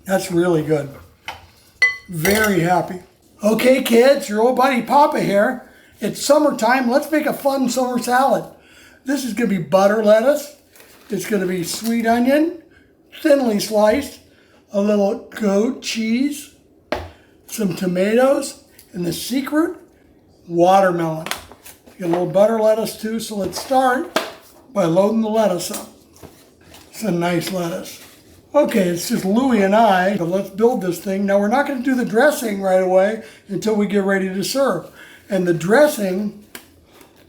That's really good. Very happy. Okay, kids, your old buddy Papa here. It's summertime. Let's make a fun summer salad. This is going to be butter lettuce. It's going to be sweet onion, thinly sliced, a little goat cheese, some tomatoes, and the secret, watermelon. Get a little butter lettuce too, so let's start by loading the lettuce up. It's a nice lettuce. Okay, it's just Louie and I, but let's build this thing. Now we're not going to do the dressing right away until we get ready to serve. And the dressing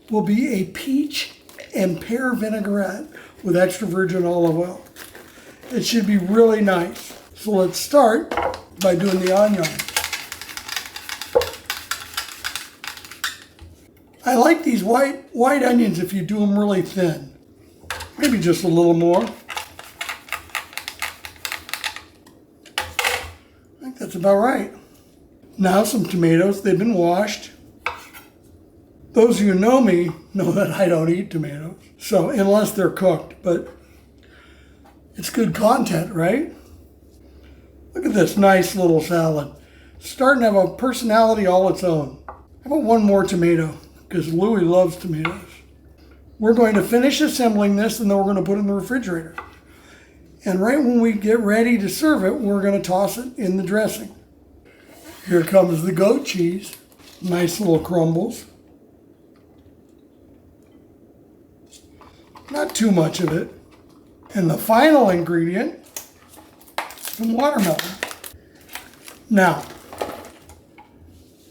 will be a peach and pear vinaigrette with extra virgin olive oil. It should be really nice. So let's start by doing the onion. I like these white onions if you do them really thin. Maybe just a little more. I think that's about right. Now some tomatoes, they've been washed. Those of you who know me know that I don't eat tomatoes. So unless they're cooked, but it's good content, right? Look at this nice little salad. It's starting to have a personality all its own. How about one more tomato? Because Louie loves tomatoes. We're going to finish assembling this and then we're going to put it in the refrigerator. And right when we get ready to serve it, we're going to toss it in the dressing. Here comes the goat cheese. Nice little crumbles. Not too much of it. And the final ingredient, some watermelon. Now,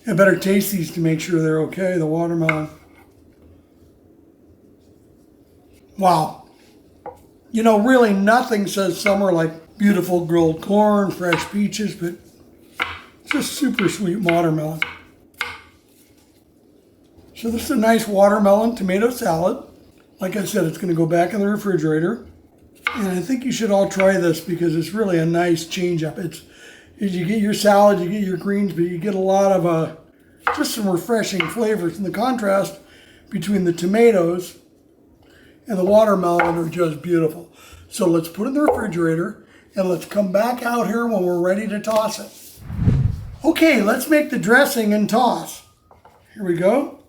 I better taste these to make sure they're okay, the watermelon. Wow. You know, really nothing says summer like beautiful grilled corn, fresh peaches, but just super sweet watermelon. So this is a nice watermelon tomato salad. Like I said, it's going to go back in the refrigerator. And I think you should all try this because it's really a nice change up. You get your salad, you get your greens, but you get a lot of just some refreshing flavors. And the contrast between the tomatoes and the watermelon are just beautiful. So let's put it in the refrigerator and let's come back out here when we're ready to toss it. Okay, let's make the dressing and toss. Here we go.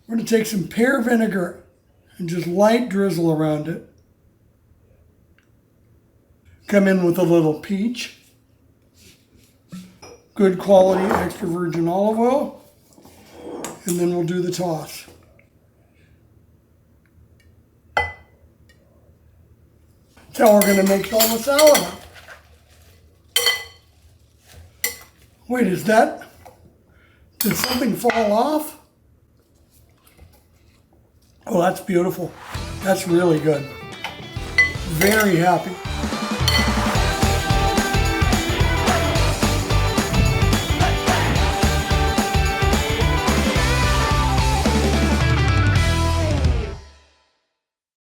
We're going to take some pear vinegar and just light drizzle around it. Come in with a little peach. Good quality extra virgin olive oil. And then we'll do the toss. That's how we're going to make all the salad up. Wait, did something fall off? Oh, that's beautiful. That's really good. Very happy.